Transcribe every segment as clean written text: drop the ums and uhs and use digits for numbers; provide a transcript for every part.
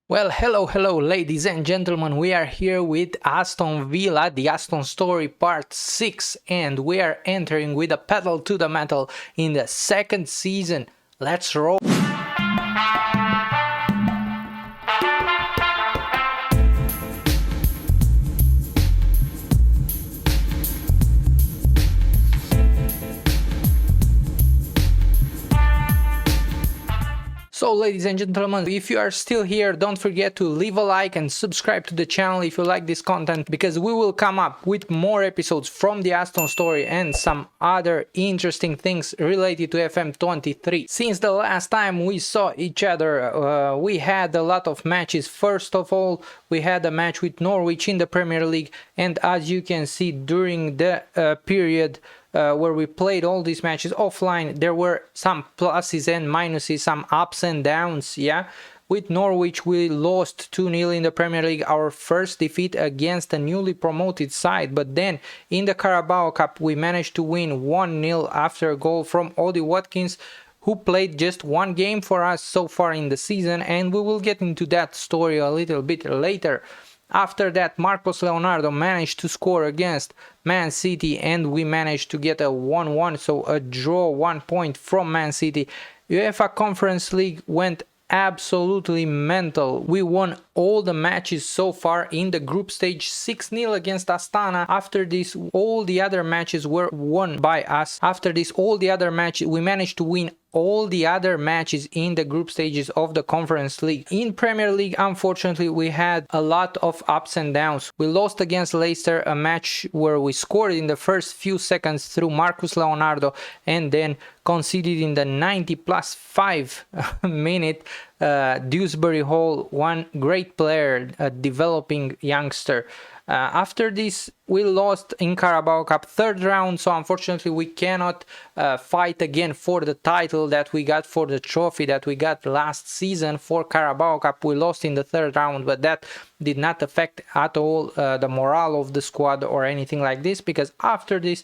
Well, hello, ladies and gentlemen. We are here with Aston Villa, the Aston story part 6, and we are entering with a pedal to the metal in the second season. Let's roll. So, ladies and gentlemen, if you are still here, don't forget to leave a like and subscribe to the channel if you like this content, because we will come up with more episodes from the Aston story and some other interesting things related to FM23. Since the last time we saw each other, we had a lot of matches. First of all, we had a match with Norwich in the Premier League, and as you can see, during the period where we played all these matches offline, there were some pluses and minuses, some ups and downs. With Norwich, we lost 2-0 in the Premier League, our first defeat against a newly promoted side. But then in the Carabao Cup, we managed to win 1-0 after a goal from Odie Watkins, who played just one game for us so far in the season, and we will get into that story a little bit later. After that, Marcos Leonardo managed to score against Man City, and we managed to get a 1-1, so a draw, 1 point from Man City. UEFA Conference League went absolutely mental. We won all the matches so far in the group stage, 6-0 against Astana. After this, all the other matches were won by us. After this, all the other matches, we managed to win all the other matches in the group stages of the Conference League. In Premier League, unfortunately, we had a lot of ups and downs. We lost against Leicester, a match where we scored in the first few seconds through Marcus Leonardo and then conceded in the 90+5 minute. Dewsbury Hall, one great player, a developing youngster. After this, we lost in Carabao Cup third round, so unfortunately we cannot fight again for the title that we got, for the trophy that we got last season for Carabao Cup. We lost in the third round, but that did not affect at all the morale of the squad or anything like this, because after this,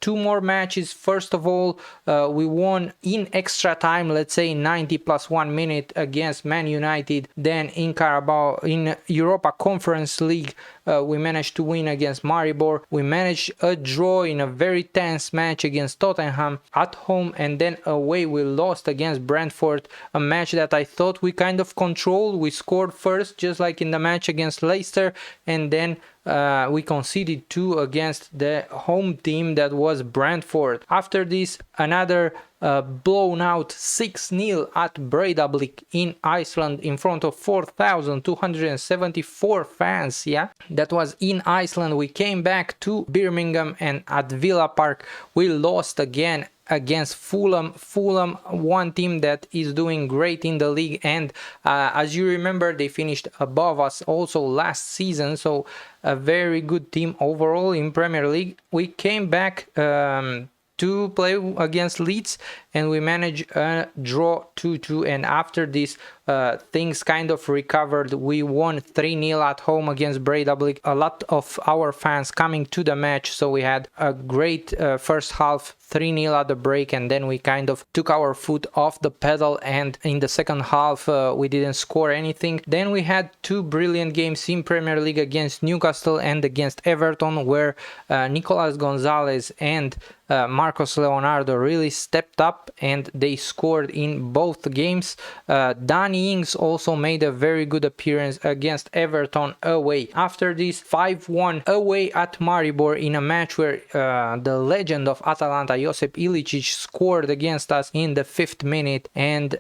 2 more matches. First of all, we won in extra time, let's say 90+1 minute against Man United. Then in Carabao, in Europa Conference League, we managed to win against Maribor. We managed a draw in a very tense match against Tottenham at home, and then away we lost against Brentford, a match that I thought we kind of controlled. We scored first, just like in the match against Leicester, and then we conceded 2 against the home team that was Brentford. After this, another blown out 6-0 at Breiðablik in Iceland in front of 4,274 fans. That was in Iceland. We came back to Birmingham, and at Villa Park we lost again against Fulham, one team that is doing great in the league, and as you remember, they finished above us also last season, so a very good team overall in Premier League. We came back to play against Leeds, and we managed a draw 2-2, and after this things kind of recovered. We won 3-0 at home against Breiðablik. A lot of our fans coming to the match, so we had a great first half, 3-0 at the break, and then we kind of took our foot off the pedal, and in the second half we didn't score anything. Then we had 2 brilliant games in Premier League against Newcastle and against Everton, where Nicolas Gonzalez and Marcos Leonardo really stepped up and they scored in both games. Danny Ings also made a very good appearance against Everton away. After this, 5-1 away at Maribor in a match where the legend of Atalanta, Josip Ilicic, scored against us in the 5th minute, and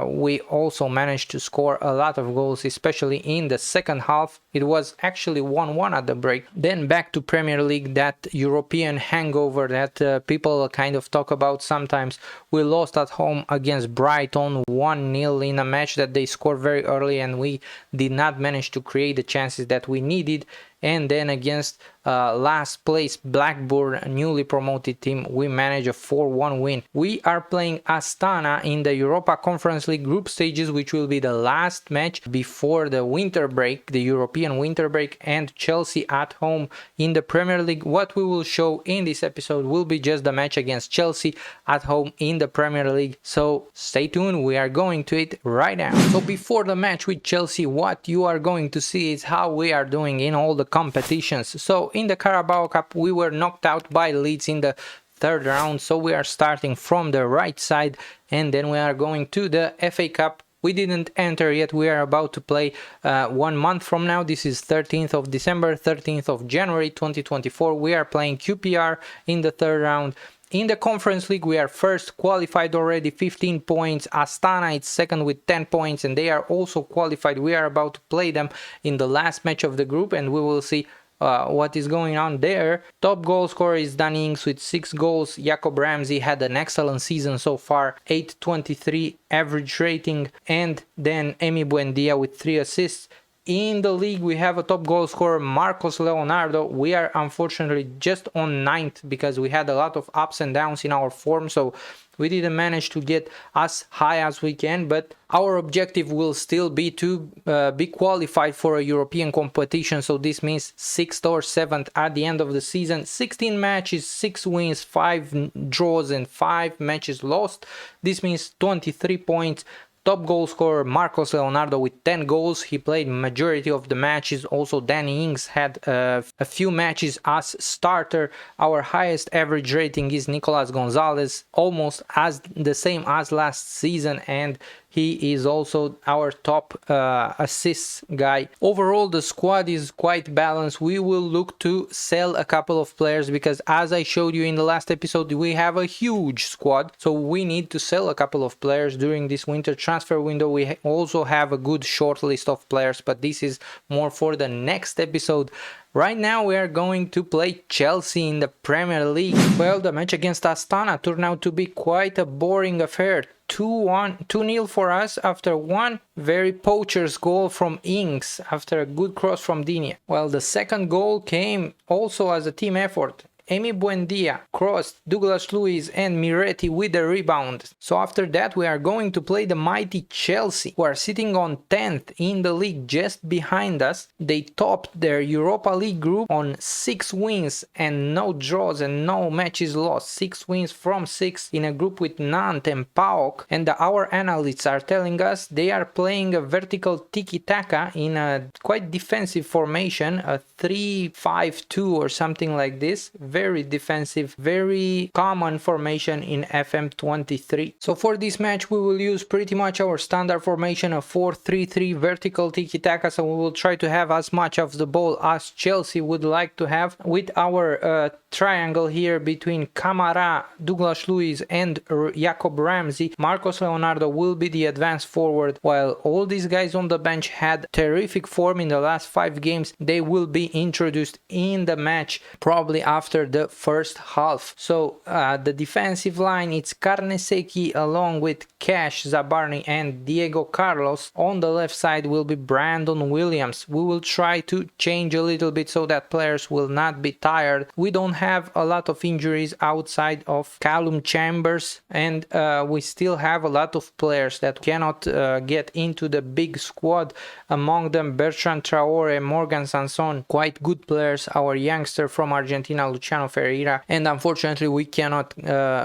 we also managed to score a lot of goals, especially in the second half. It was actually 1-1 at the break. Then back to Premier League, that European hangover that people kind of talk about sometimes. We lost at home against Brighton 1-0 in a match that they scored very early, and we did not manage to create the chances that we needed. and then against last place Blackburn, a newly promoted team, we managed a 4-1 win. We are playing Astana in the Europa Conference League group stages, which will be the last match before the winter break, the European winter break, and Chelsea at home in the Premier League. What we will show in this episode will be just the match against Chelsea at home in the Premier League, so stay tuned, we are going to it right now. So before the match with Chelsea, what you are going to see is how we are doing in all the competitions. So in the Carabao Cup we were knocked out by Leeds in the third round, so we are starting from the right side, and then we are going to the FA Cup. We didn't enter yet, we are about to play 1 month from now. This is 13th of December, 13th of January 2024. We are playing QPR in the third round. In the Conference League, we are first, qualified already, 15 points. Astana is second with 10 points, and they are also qualified. We are about to play them in the last match of the group, and we will see what is going on there. Top goal scorer is Danny Ings with 6 goals. Jacob Ramsey had an excellent season so far, 8.23 average rating, and then Emi Buendia with 3 assists. In the league, we have a top goal scorer, Marcos Leonardo. We are unfortunately just on 9th because we had a lot of ups and downs in our form, so we didn't manage to get as high as we can, but our objective will still be to be qualified for a European competition, so this means 6th or 7th at the end of the season. 16 matches, 6 wins, 5 draws and 5 matches lost. This means 23 points. Top goal scorer Marcos Leonardo with 10 goals. He played majority of the matches. Also Danny Ings had a few matches as starter. Our highest average rating is Nicolas Gonzalez, almost as the same as last season, and he is also our top assists guy. Overall, the squad is quite balanced. We will look to sell a couple of players because, as I showed you in the last episode, we have a huge squad, so we need to sell a couple of players during this winter transfer window. We also have a good short list of players, but this is more for the next episode. Right now we are going to play Chelsea in the Premier League. Well, the match against Astana turned out to be quite a boring affair. 2-0 for us after one very poacher's goal from Ings after a good cross from Digne. Well, the second goal came also as a team effort. Emi Buendia crossed, Douglas Luiz and Miretti with the rebound. So after that we are going to play the mighty Chelsea, who are sitting on 10th in the league just behind us. They topped their Europa League group on 6 wins and no draws and no matches lost. 6 wins from 6 in a group with Nantes and PAOK, and our analysts are telling us they are playing a vertical tiki-taka in a quite defensive formation, a 3-5-2 or something like this. Very defensive, very common formation in FM23. So for this match we will use pretty much our standard formation, a 4-3-3 vertical tiki-taka, so we will try to have as much of the ball as Chelsea would like to have, with our triangle here between Camara, Douglas Luiz and Jacob Ramsey. Marcos Leonardo will be the advanced forward, while all these guys on the bench had terrific form in the last 5 games. They will be introduced in the match probably after the first half. So the defensive line, it's Carnesecchi along with Cash, Zabarni and Diego Carlos. On the left side will be Brandon Williams. We will try to change a little bit so that players will not be tired. We don't have a lot of injuries outside of Callum Chambers, and we still have a lot of players that cannot get into the big squad. Among them Bertrand Traore, Morgan Sanson, quite good players. Our youngster from Argentina, Luciano Ferreira, and unfortunately we cannot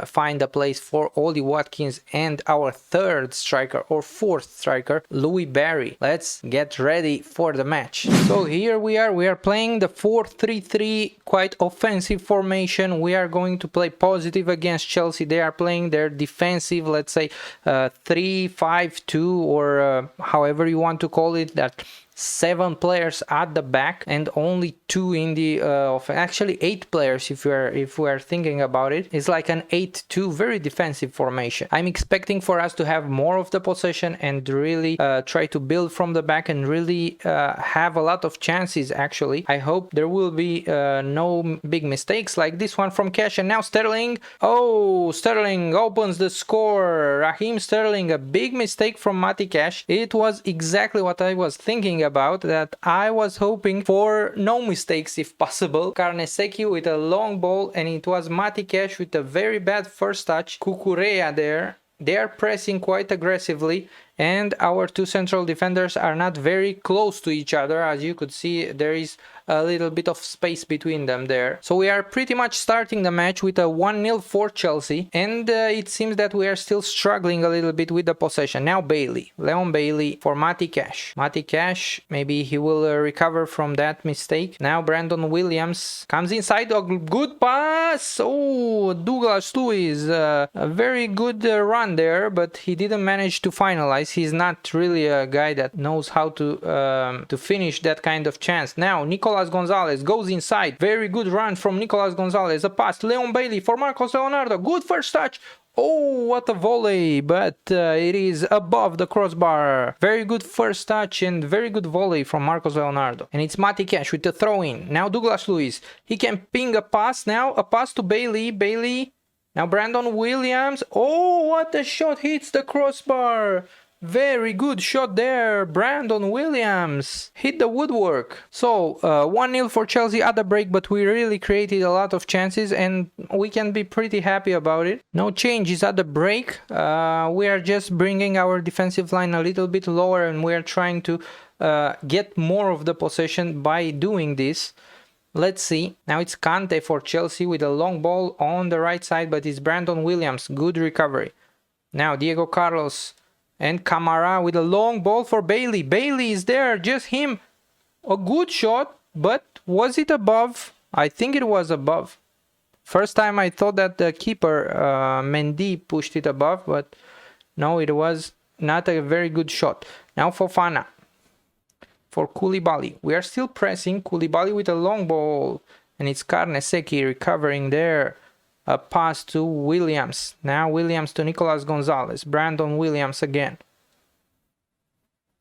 find a place for Ollie Watkins and our third striker or fourth striker, Louis Barry. Let's get ready for the match. So here we are playing the 4-3-3, quite offensive formation. We are going to play positive against Chelsea. They are playing their defensive, let's say 3-5-2 or however you want to call it, that 7 players at the back and only 2 in the actually 8 players if we are thinking about it. It's like an 8-2, very defensive formation. I'm expecting for us to have more of the possession and really try to build from the back and really have a lot of chances. Actually, I hope there will be no big mistakes like this one from Cash. And now Sterling, oh, Sterling opens the score. Raheem Sterling, a big mistake from Matty Cash. It was exactly what I was thinking about that I was hoping for no mistakes if possible. Carnesecchi with a long ball, and it was Matikesh with a very bad first touch. Cucurea there. They are pressing quite aggressively, and our two central defenders are not very close to each other. As you could see, there is a little bit of space between them there. So we are pretty much starting the match with a 1-0 for Chelsea, and it seems that we are still struggling a little bit with the possession. Now Bailey, Leon Bailey for Matikesh. Matikesh, maybe he will recover from that mistake. Now Brandon Williams comes inside, a good pass. Oh, Douglas Luiz, a very good run there, but he didn't manage to finalize. He's not really a guy that knows how to finish that kind of chance. Now Nicolas Gonzalez goes inside. Very good run from Nicolas Gonzalez. A pass. Leon Bailey for Marcos Leonardo. Good first touch. Oh, what a volley, but it is above the crossbar. Very good first touch and very good volley from Marcos Leonardo. And it's Matikesh with the throw-in. Now Douglas Luiz. He can ping a pass now. A pass to Bailey. Bailey. Now Brandon Williams. Oh, what a shot. Hits the crossbar. Very good shot there. Brandon Williams hit the woodwork. So 1-0 for Chelsea at the break, but we really created a lot of chances and we can be pretty happy about it. No changes at the break. We are just bringing our defensive line a little bit lower, and we are trying to get more of the possession by doing this. Let's see. Now it's Kante for Chelsea with a long ball on the right side, but it's Brandon Williams. Good recovery. Now Diego Carlos and Camara with a long ball for Bailey. Bailey is there, just him. A good shot, but was it above? I think it was above. First time I thought that the keeper, Mendy, pushed it above, but no, it was not a very good shot. Now Fofana for Koulibaly. We are still pressing. Koulibaly with a long ball, and it's Carnesecchi recovering there. A pass to Williams. Now Williams to Nicolas Gonzalez. Brandon Williams again.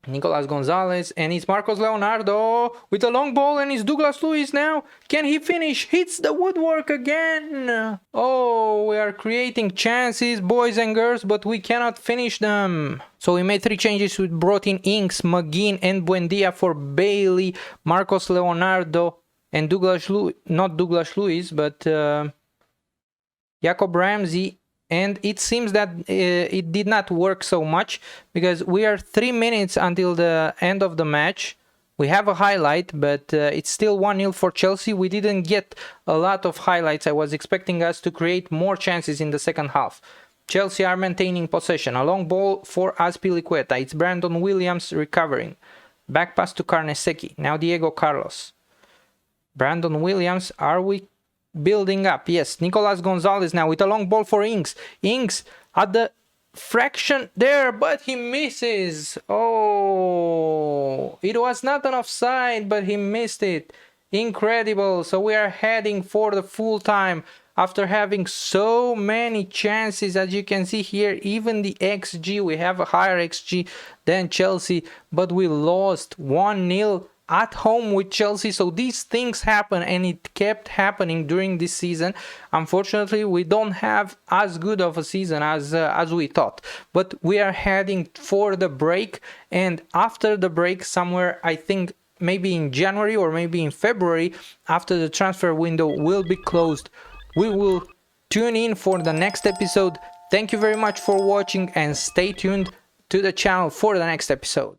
Nicolas Gonzalez, and it's Marcos Leonardo with a long ball, and it's Douglas Luiz now. Can he finish? Hits the woodwork again. Oh, we are creating chances, boys and girls, but we cannot finish them. So we made 3 changes. We brought in Inks, McGinn, and Buendia for Bailey, Marcos Leonardo, and Douglas Luiz. Not Douglas Luiz, but Jacob Ramsey, and it seems that it did not work so much because we are 3 minutes until the end of the match. We have a highlight, but it's still 1-0 for Chelsea. We didn't get a lot of highlights. I was expecting us to create more chances in the second half. Chelsea are maintaining possession. A long ball for Azpilicueta. It's Brandon Williams recovering. Back pass to Carnesecchi. Now Diego Carlos. Brandon Williams, are we building up? Yes, Nicolas Gonzalez now with a long ball for Inks. Inks at the fraction there, but he misses. Oh, it was not an offside, but he missed it. Incredible. So we are heading for the full time after having so many chances. As you can see here, even the XG, we have a higher XG than Chelsea, but we lost 1-0 at home with Chelsea. So these things happen, and it kept happening during this season. Unfortunately, we don't have as good of a season as we thought, but we are heading for the break, and after the break, somewhere I think maybe in January or maybe in February, after the transfer window will be closed, we will tune in for the next episode. Thank you very much for watching, and stay tuned to the channel for the next episode.